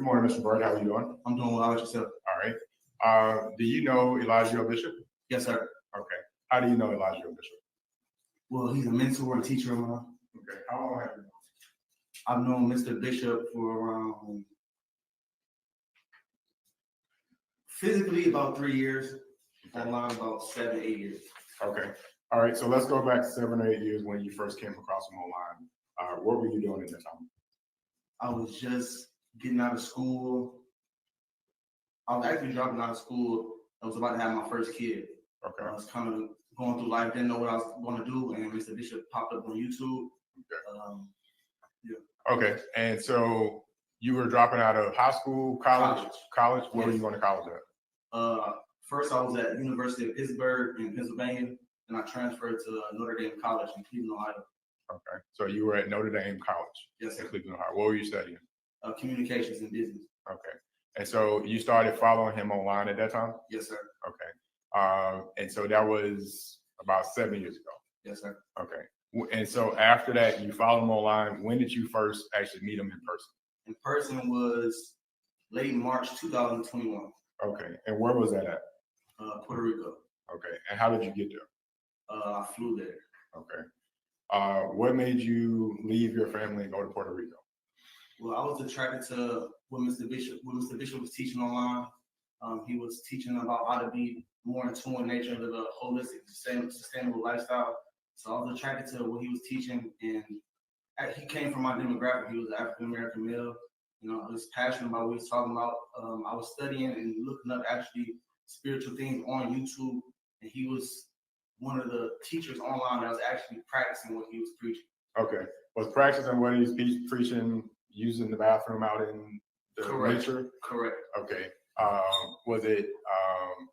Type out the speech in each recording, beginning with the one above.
Good morning, Mr. Bird. How are you doing? I'm doing well. How about yourself? All right. Do you know Elijah Bishop? Yes, sir. Okay. How do you know Elijah Bishop? Well, he's a mentor and teacher of mine. Okay. How long have you known? I've known Mr. Bishop for around physically about 3 years, online about 7, 8 years. Okay. All right. So let's go back 7 or 8 years when you first came across him online. What were you doing at that time? I was just getting out of school. I was actually dropping out of school. I was about to have my first kid. Okay. I was kind of going through life, didn't know what I was going to do, and Mr. Bishop popped up on YouTube. Okay. And so you were dropping out of high school, college? Where were you going to college at? First, I was at University of Pittsburgh in Pennsylvania, and I transferred to Notre Dame College in Cleveland, Ohio. Okay. So you were at Notre Dame College? Yes, sir. In Cleveland, Ohio. What were you studying? Communications and business. Okay. And so you started following him online at that time? Yes, sir. Okay. And so that was about 7 years ago? Yes, sir. Okay. And so after that, you followed him online. When did you first actually meet him in person? In person was late March 2021. Okay. And where was that at? Puerto Rico. Okay. And how did you get there? I flew there. Okay. What made you leave your family and go to Puerto Rico? Well, I was attracted to what Mr. Bishop was teaching online. He was teaching about how to be more in tune with nature and live a holistic, sustainable lifestyle. So I was attracted to what he was teaching, and he came from my demographic. He was an African American male. You know, I was passionate about what he was talking about. I was studying and looking up actually spiritual things on YouTube, and he was one of the teachers online that was actually practicing what he was preaching. Okay. Was practicing what he was preaching using the bathroom out in the nature? Correct. Okay. Was it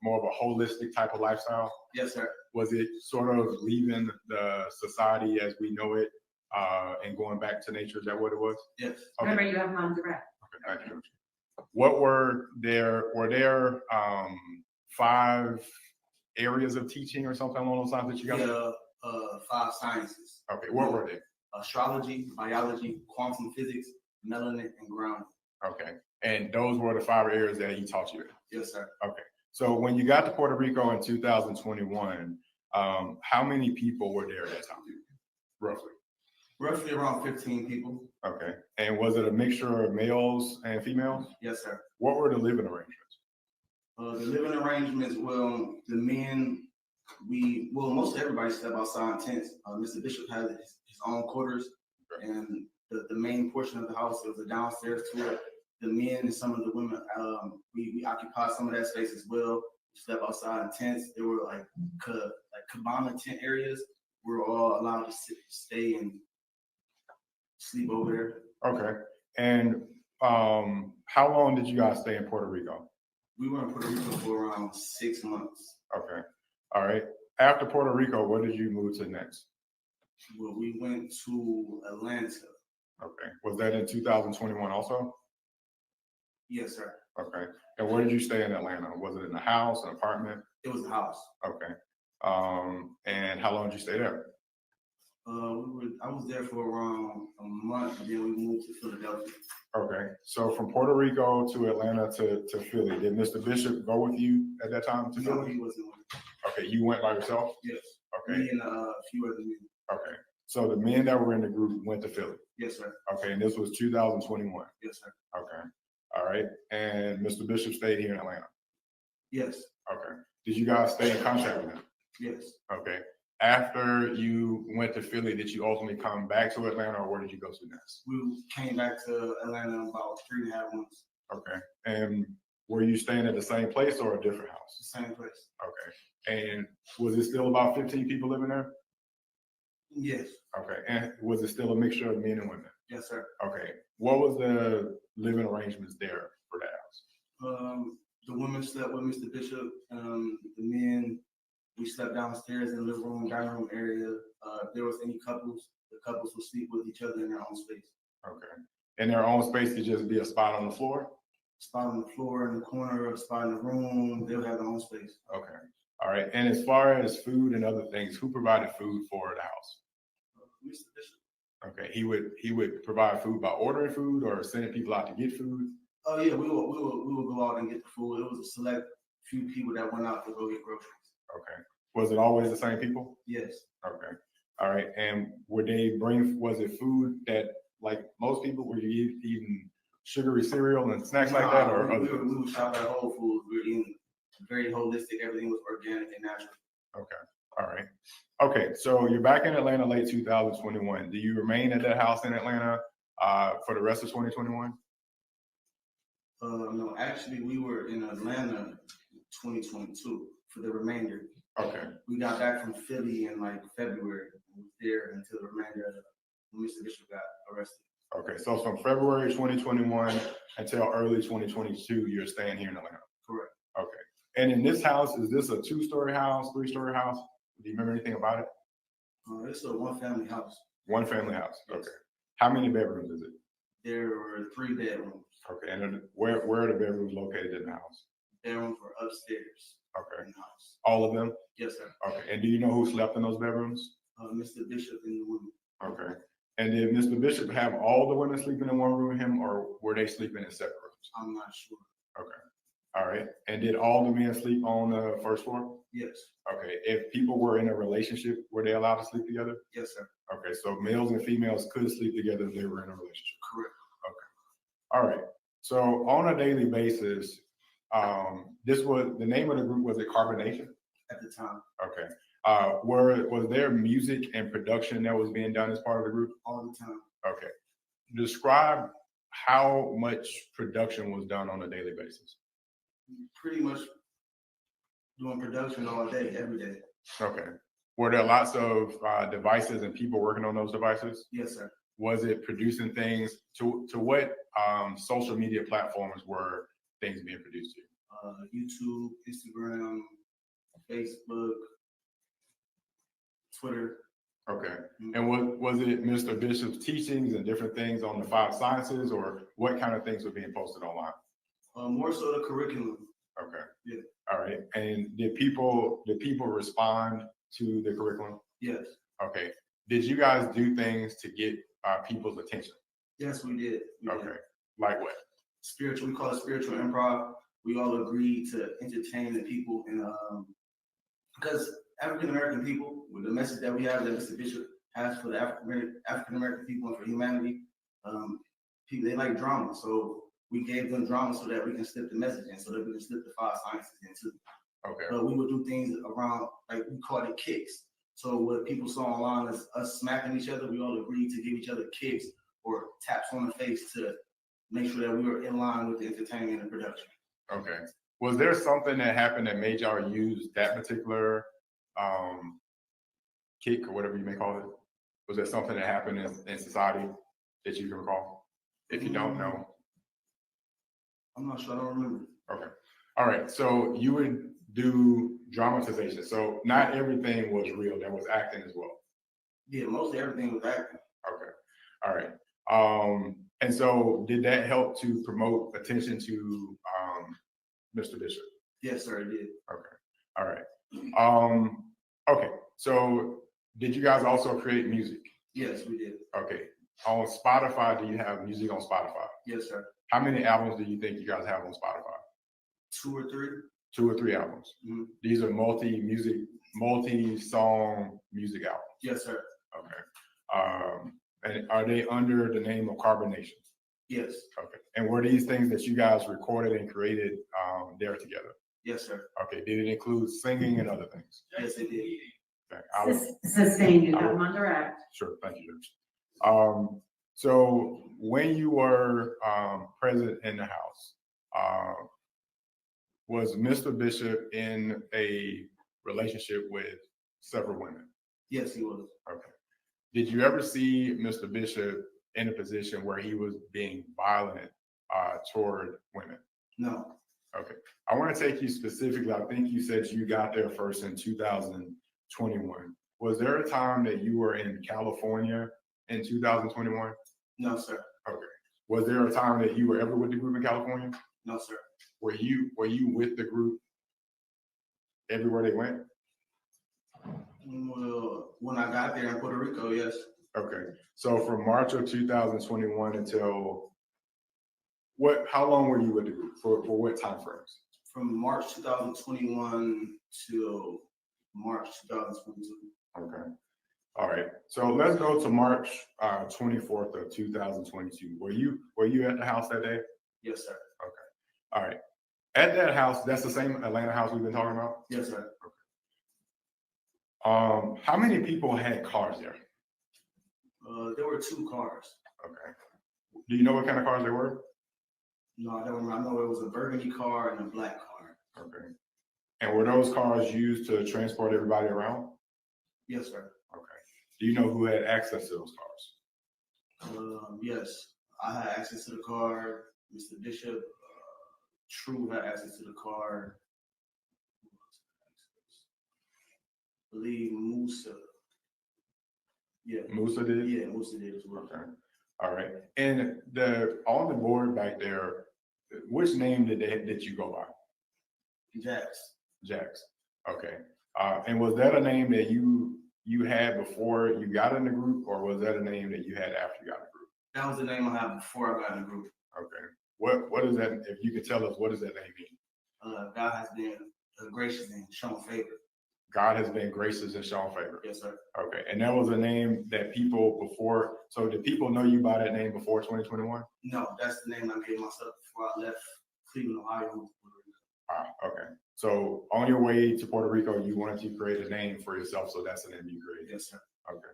more of a holistic type of lifestyle? Yes, sir. Was it sort of leaving the society as we know it and going back to nature? Is that what it was? Yes. Okay. Remember, you have mom direct. Okay, thank you. What were there 5 areas of teaching or something along those lines that you got? Yeah, 5 sciences. Okay, what were they? Astrology, biology, quantum physics, melanin, and grounding. Okay, and those were the 5 areas that he taught you in? Yes, sir. Okay, so when you got to Puerto Rico in 2021, how many people were there at that time, roughly? Roughly around 15 people. Okay, and was it a mixture of males and females? Yes, sir. What were the living arrangements? The living arrangements, well, the men, most everybody slept outside in tents. Mr. Bishop has his own quarters, and the main portion of the house, there was a downstairs to it. The men and some of the women, we occupied some of that space as well. We slept outside in tents. There were like cabana tent areas. We were all allowed to stay and sleep over there. Okay, and how long did you guys stay in Puerto Rico? We were in Puerto Rico for around 6 months. Okay, all right. After Puerto Rico, where did you move to next? Well, we went to Atlanta. Okay, was that in 2021 also? Yes, sir. Okay, and where did you stay in Atlanta? Was it in a house, an apartment? It was a house. Okay, and how long did you stay there? I was there for around a month, and then we moved to Philadelphia. Okay, so from Puerto Rico to Atlanta to Philly, did Mr. Bishop go with you at that time to No, Philly? he wasn't with me. Okay, you went by yourself? Yes. Okay. Me and a few other men. Okay, so the men that were in the group went to Philly? Yes, sir. Okay, and this was 2021? Yes, sir. Okay, all right, and Mr. Bishop stayed here in Atlanta? Yes. Okay, did you guys stay in contact with him? Yes. Okay, after you went to Philly, did you ultimately come back to Atlanta, or where did you go to next? We came back to Atlanta in about 3.5 months. Okay, and were you staying at the same place or a different house? The same place. Okay, and was it still about 15 people living there? Yes. Okay, and was it still a mixture of men and women? Yes, sir. Okay, what was the living arrangements there for that house? The women slept with Mr. Bishop. The men, we slept downstairs in the living room, dining room area. If there was any couples, the couples would sleep with each other in their own space. Okay, in their own space could just be a spot on the floor? Spot on the floor, in the corner, a spot in the room. They'll have their own space. Okay, all right, and as far as food and other things, who provided food for the house? Mr. Bishop. Okay, he would provide food by ordering food or sending people out to get food? Oh yeah, we would go out and get the food. It was a select few people that went out to go get groceries. Okay. Was it always the same people? Yes. Okay. All right. And would they bring, was it food that, like most people, were you eating sugary cereal and snacks like that, or other things? We would shop at Whole Foods. We were eating very holistic. Everything was organic and natural. Okay. All right. Okay. So you're back in Atlanta late 2021. Do you remain at that house in Atlanta for the rest of 2021? No, actually, we were in Atlanta 2022 for the remainder. Okay. We got back from Philly in like February. We was there until the remainder of when Mr. Bishop got arrested. Okay. So from February 2021 until early 2022, you're staying here in Atlanta. Correct. Okay. And in this house, is this a 2-story house, 3-story house? Do you remember anything about it? It's a one-family house. One family house. Yes. Okay. How many bedrooms is it? There were 3 bedrooms. Okay. And then where are the bedrooms located in the house? Bedrooms were upstairs Okay. in the house. All of them? Yes, sir. Okay. And do you know who slept in those bedrooms? Mr. Bishop and the women. Okay. And did Mr. Bishop have all the women sleeping in one room with him, or were they sleeping in separate rooms? I'm not sure. Okay. All right. And did all the men sleep on the first floor? Yes. Okay. If people were in a relationship, were they allowed to sleep together? Yes, sir. Okay. So males and females could sleep together if they were in a relationship. Correct. All right. So on a daily basis, this was the name of the group, was it Carbonation? At the time. Okay. Was there music and production that was being done as part of the group? All the time. Okay. Describe how much production was done on a daily basis. Pretty much doing production all day, every day. Okay. Were there lots of devices and people working on those devices? Yes, sir. Was it producing things to what social media platforms were things being produced to? YouTube, Instagram, Facebook, Twitter. Okay. And was it Mr. Bishop's teachings and different things on the 5 sciences, or what kind of things were being posted online? More so the curriculum. Okay. Yeah. All right. And did people respond to the curriculum? Yes. Okay. Did you guys do things to get people's attention? Yes, we did. Okay. Like what? Spiritual. We call it spiritual improv. We all agreed to entertain the people, and because African American people, with the message that we have, that Mr. Bishop has for the African American people and for humanity, people, they like drama. So we gave them drama so that we can slip the message in, so that we can slip the 5 sciences in too. Okay. But we would do things around, like we called it kicks. So what people saw online is us smacking each other. We all agreed to give each other kicks or taps on the face to make sure that we were in line with the entertainment and production. Okay. Was there something that happened that made y'all use that particular kick, or whatever you may call it? Was there something that happened in society that you can recall? If you don't know. I'm not sure. I don't remember. Okay. All right. So you would do dramatization. So not everything was real. There was acting as well. Yeah, mostly everything was acting. Okay. All right. And so did that help to promote attention to Mr. Bishop? Yes, sir, it did. Okay. All right. Okay. So did you guys also create music? Yes, we did. Okay. On Spotify, do you have music on Spotify? Yes, sir. How many albums do you think you guys have on Spotify? 2 or 3. 2 or 3 albums. Mm-hmm. These are multi-song music albums. Yes, sir. Okay. And are they under the name of Carbonation? Yes. Okay. And were these things that you guys recorded and created there together? Yes, sir. Okay. Did it include singing and other things? Yes, it did. Okay. Sustained, you got them on direct. Sure. Thank you, Judge. So when you were present in the house, was Mr. Bishop in a relationship with several women? Yes, he was. Okay. Did you ever see Mr. Bishop in a position where he was being violent toward women? No. Okay. I want to take you specifically. I think you said you got there first in 2021. Was there a time that you were in California in 2021? No, sir. Okay. Was there a time that you were ever with the group in California? No, sir. Were you with the group everywhere they went? Well, when I got there in Puerto Rico, yes. Okay. So from March of 2021 until how long were you with the group for what time frames? From March 2021 till March 2022. Okay. All right. So let's go to March 24th of 2022. Were you at the house that day? Yes, sir. All right. At that house, that's the same Atlanta house we've been talking about? Yes, sir. How many people had cars there? There were 2 cars. Okay. Do you know what kind of cars they were? No, I don't remember. I know it was a burgundy car and a black car. Okay. And were those cars used to transport everybody around? Yes, sir. Okay. Do you know who had access to those cars? Yes, I had access to the car. Mr. Bishop, True had access to the car. I believe Musa. Yeah. Musa did? Yeah, Musa did as well. Okay. All right. And on the board back there, which name did you go by? Jax. Jax. Okay. And was that a name that you had before you got in the group, or was that a name that you had after you got in the group? That was the name I had before I got in the group. Okay. What is that? If you could tell us, what does that name mean? God has been gracious and shown favor. God has been gracious and shown favor. Yes, sir. Okay. And that was a name that people before, so did people know you by that name before 2021? No, that's the name I gave myself before I left Cleveland, Ohio. Okay. So on your way to Puerto Rico, you wanted to create a name for yourself, so that's the name you created. Yes, sir. Okay.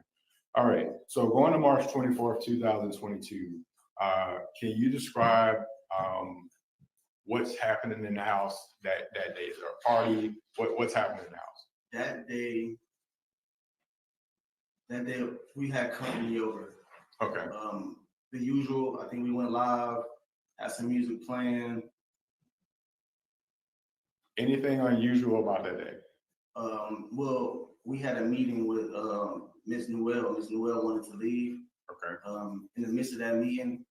All right. So going to March 24th, 2022, can you describe what's happening in the house that day? Is there a party? What's happening in the house? That day we had company over. Okay. The usual, I think we went live, had some music playing. Anything unusual about that day? Well, we had a meeting with Ms. Newell. Ms. Newell wanted to leave. Okay. In the midst of that meeting,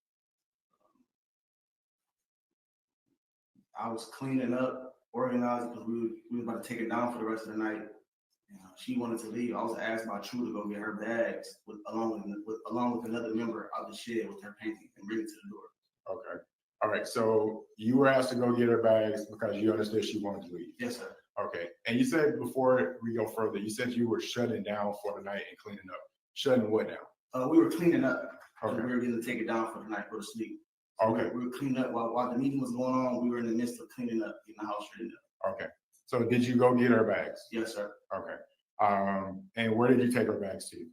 I was cleaning up, organizing, because we were about to take it down for the rest of the night. She wanted to leave. I was asked by True to go get her bags along with another member of the shed with her painting and bring it to the door. Okay. All right. So you were asked to go get her bags because you understood she wanted to leave. Yes, sir. Okay. And you said before we go further, you said you were shutting down for the night and cleaning up. Shutting what down? We were cleaning up. Okay. We were going to take it down for the night, go to sleep. Okay. We were cleaning up while the meeting was going on. We were in the midst of cleaning up, getting the house straightened up. Okay. So did you go get her bags? Yes, sir. Okay. And where did you take her bags to?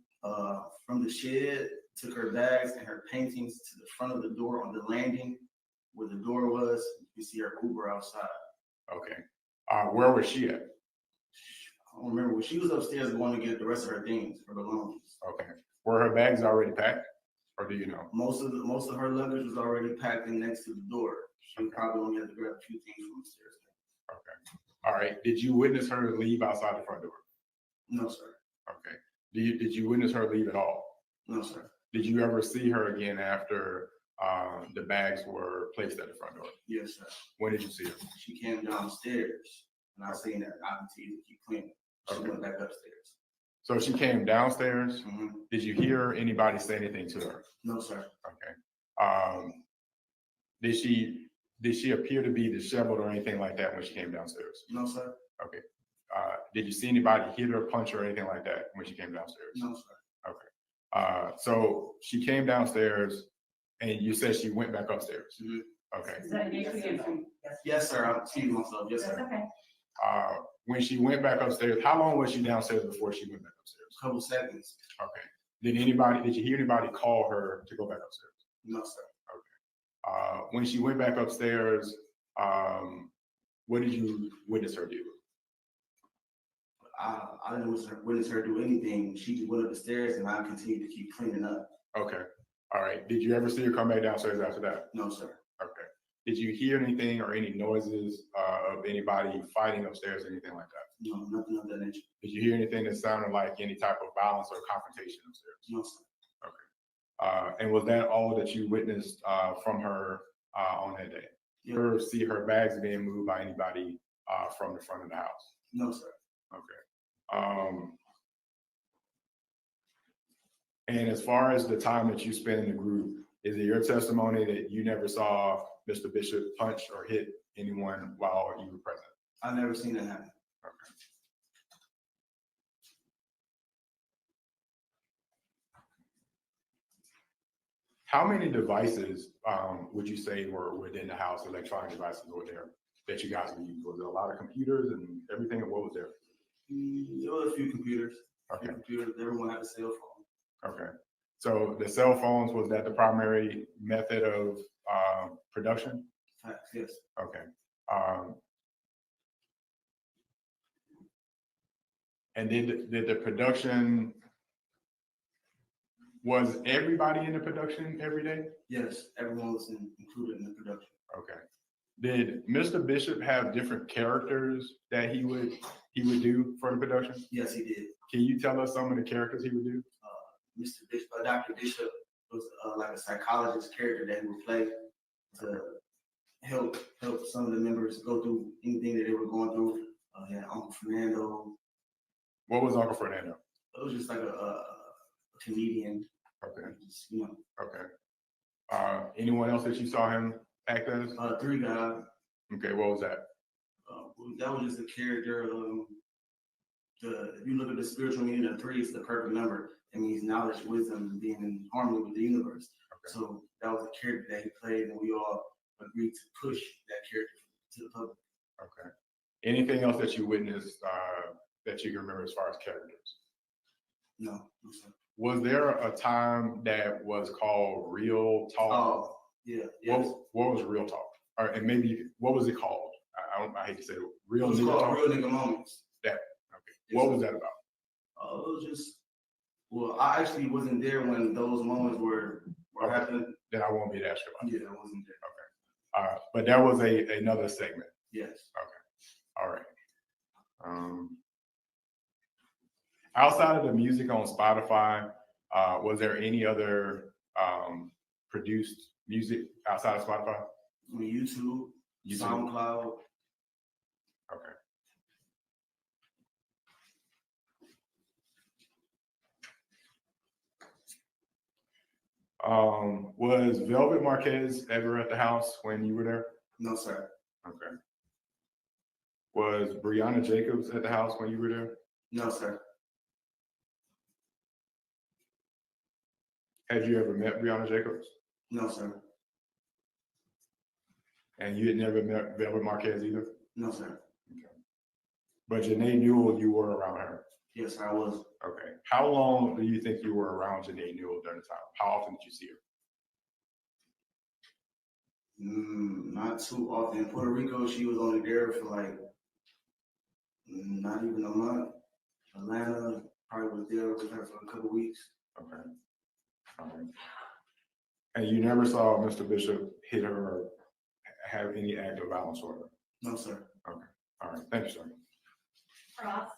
From the shed, took her bags and her paintings to the front of the door on the landing where the door was. You see her Uber outside. Okay. Where was she at? I don't remember. She was upstairs going to get the rest of her things, her belongings. Okay. Were her bags already packed, or do you know? Most of her luggage was already packed in next to the door. She probably only had to grab a few things from upstairs. Okay. All right. Did you witness her leave outside the front door? No, sir. Okay. Did you witness her leave at all? No, sir. Did you ever see her again after the bags were placed at the front door? Yes, sir. When did you see her? She came downstairs, and I seen her. I continued to keep cleaning. She went back upstairs. So she came downstairs. Mm-hmm. Did you hear anybody say anything to her? No, sir. Okay. Did she appear to be disheveled or anything like that when she came downstairs? No, sir. Okay. Did you see anybody hit her, punch her, or anything like that when she came downstairs? No, sir. Okay. So she came downstairs, and you said she went back upstairs. Mm-hmm. Okay. Is that an issue? Yes, sir. I'm excusing myself. Yes, That's sir. okay. When she went back upstairs, how long was she downstairs before she went back upstairs? A couple seconds. Okay. Did you hear anybody call her to go back upstairs? No, sir. When she went back upstairs, what did you witness her do? I didn't witness her do anything. She just went up the stairs, and I continued to keep cleaning up. Okay. All right. Did you ever see her come back downstairs after that? No, sir. Okay. Did you hear anything or any noises of anybody fighting upstairs, anything like that? No, nothing of that nature. Did you hear anything that sounded like any type of violence or confrontation upstairs? No, sir. And was that all that you witnessed from her on that day? Yeah. Or see her bags being moved by anybody from the front of the house? No, sir. Okay. And as far as the time that you spent in the group, is it your testimony that you never saw Mr. Bishop punch or hit anyone while you were present? I've never seen that happen. Okay. How many devices would you say were within the house, electronic devices were there that you guys would use? Was there a lot of computers and everything, and what was there? There were a few computers. Okay. Computers. Everyone had a cell phone. Okay. So the cell phones, was that the primary method of production? Facts, yes. Okay. And did the production, was everybody in the production every day? Yes, everyone was included in the production. Okay. Did Mr. Bishop have different characters that he would do for the production? Yes, he did. Can you tell us some of the characters he would do? Mr. Bishop, Dr. Bishop was like a psychologist character that he would play to help some of the members go through anything that they were going through. He had Uncle Fernando. What was Uncle Fernando? It was just like a comedian. Okay. Just, you know. Okay. Anyone else that you saw him act as? Three guys. Okay, what was that? That was just a character. If you look at the spiritual meaning of three, it's the perfect number. It means knowledge, wisdom, and being in harmony with the universe. Okay. So that was a character that he played, and we all agreed to push that character to the public. Okay. Anything else that you witnessed that you can remember as far as characters? No, no sir. Was there a time that was called Real Talk? Oh, yeah. Yes. What was Real Talk? And maybe, what was it called? I hate to say it. Real Nigga Talk? Real Nigga Moments. That, okay. Yes, what was that about? It was just, well, I actually wasn't there when those moments were okay. happening. Then I won't be asked about it. Yeah, I wasn't there. Okay. But that was another segment. Yes. Okay. All right. Outside of the music on Spotify, was there any other produced music outside of Spotify? On YouTube, SoundCloud. Okay. Was Velvet Marquez ever at the house when you were there? No, sir. Okay. Was Brianna Jacobs at the house when you were there? No, sir. Had you ever met Brianna Jacobs? No, sir. And you had never met Velvet Marquez either? No, sir. Okay. But Janae Newell, you were around her? Yes, sir, I was. Okay. How long do you think you were around Janae Newell during the time? How often did you see her? Not too often. In Puerto Rico, she was only there for like not even a month. Atlanta, probably was there with her for a couple weeks. Okay. All right. And you never saw Mr. Bishop hit her or have any act of violence toward her? No, sir. Okay. All right. Thank you, sir. Ross?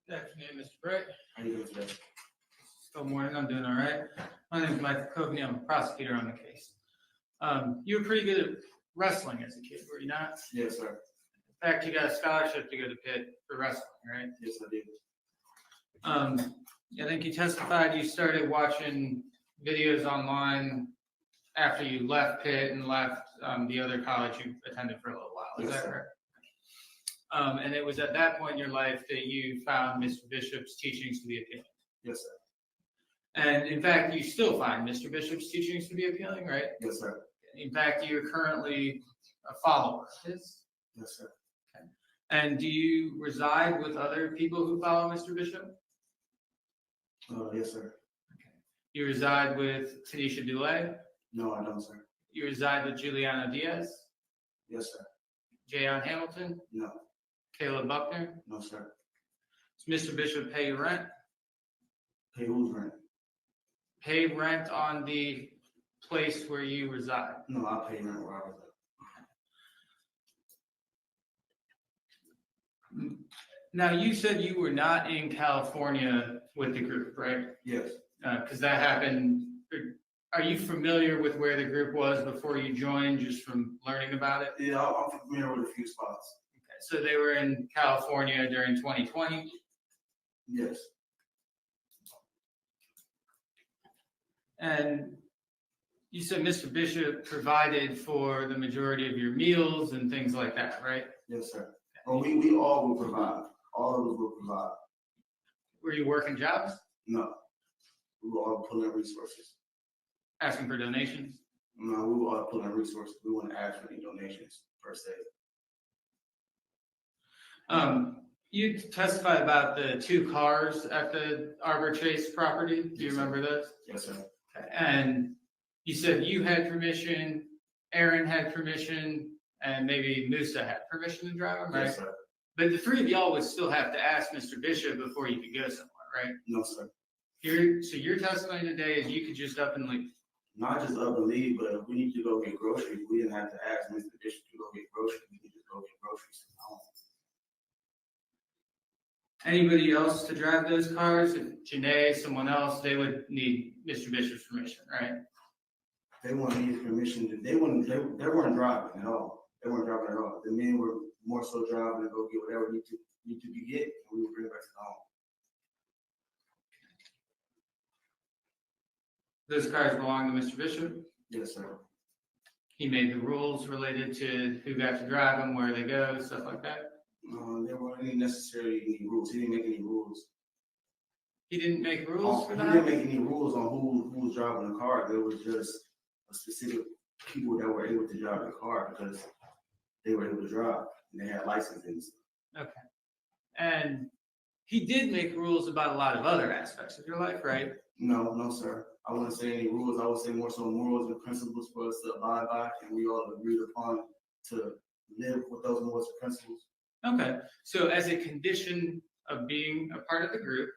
Good afternoon, Mr. Britt. How you doing today? Still morning, I'm doing all right. My name is Michael Coveney, I'm a prosecutor on the case. You were pretty good at wrestling as a kid, were you not? Yes, sir. In fact, you got a scholarship to go to Pitt for wrestling, right? Yes, I did. I think you testified you started watching videos online after you left Pitt and left the other college you attended for a little while. Is Yes, that sir. correct? And it was at that point in your life that you found Mr. Bishop's teachings to be appealing. Yes, sir. And in fact, you still find Mr. Bishop's teachings to be appealing, right? Yes, sir. In fact, you're currently a follower of his. Yes, sir. Okay. And do you reside with other people who follow Mr. Bishop? Yes, sir. Okay. You reside with Tanisha Dulay? No, I don't, sir. You reside with Juliana Diaz? Yes, sir. Jayon Hamilton? No. Caleb Buckner? No, sir. Does Mr. Bishop pay your rent? Pay whose rent? Pay rent on the place where you reside? No, I pay rent where I was at. Now, you said you were not in California with the group, right? Yes. Because that happened. Are you familiar with where the group was before you joined, just from learning about it? Yeah, I'm familiar with a few spots. Okay, so they were in California during 2020? Yes. And You said Mr. Bishop provided for the majority of your meals and things like that, right? Yes, sir. Well, we all will provide. All of us will provide. Were you working jobs, No, we will all pull in resources. asking for donations? No, we will all pull in resources. We wouldn't ask for any donations per se. You testified about the 2 cars at the Arbor Chase property. Do you Yes, sir. remember those? Yes, sir. And you said you had permission, Aaron had permission, and maybe Musa had permission to drive them, right? Yes, sir. But the 3 of y'all would still have to ask Mr. Bishop before you could go somewhere, right? No, sir. So your testimony today is you could just up and leave. Not just up and leave, but if we need to go get groceries, we didn't have to ask Mr. Bishop to go get groceries. We need to go get groceries from home. Anybody else to drive those cars? If Janae, someone else, they would need Mr. Bishop's permission, right? They wouldn't need permission. They weren't driving at all. They weren't driving at all. The men were more so driving to go get whatever need to be get, and we would bring it back to the home. Those cars belong to Mr. Bishop. Yes, sir. He made the rules related to who got to drive them, where they go, stuff like that. There weren't any rules. He didn't make any rules. He didn't make rules for He that? didn't make any rules on who was driving the car. There was just a specific people that were able to drive the car because they were able to drive and they had licenses. Okay. And he did make rules about a lot of other aspects of your life, right? No, sir. I wouldn't say any rules. I would say more so morals and principles for us to abide by, and we all agreed upon to live with those morals and principles. Okay. So as a condition of being a part of the group,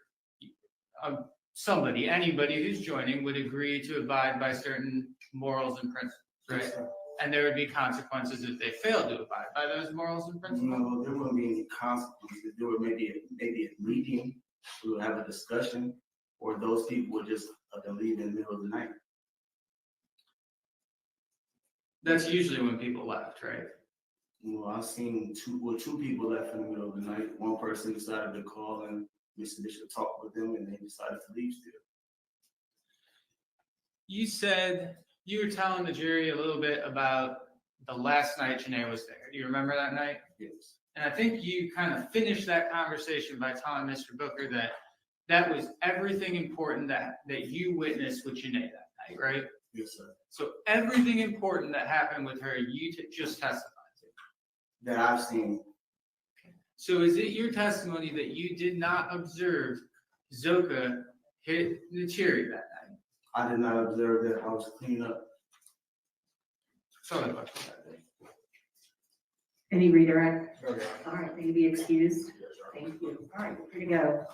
anybody who's joining would agree to abide by certain morals and principles, right? Yes, sir. And there would be consequences if they failed to abide by those morals and principles? No, there wouldn't be any consequences. There would maybe a meeting, we would have a discussion, or those people would just leave in the middle of the night. That's usually when people left, right? Well, I've seen two people left in the middle of the night. One person decided to call and Mr. Bishop talked with them and they decided to leave still. You said you were telling the jury a little bit about the last night Janae was there. Do you remember that night? Yes. And I think you kind of finished that conversation by telling Mr. Booker that was everything important that you witnessed with Janae that night, right? Yes, sir. So everything important that happened with her, you just testified to. That I've seen. So is it your testimony that you did not observe Zoka hit Natiri that night? I did not observe that. I was cleaning up. Sorry about that. Any redirect? Okay. All right, may you be excused. Yes, sir. Thank you. All right, here to go.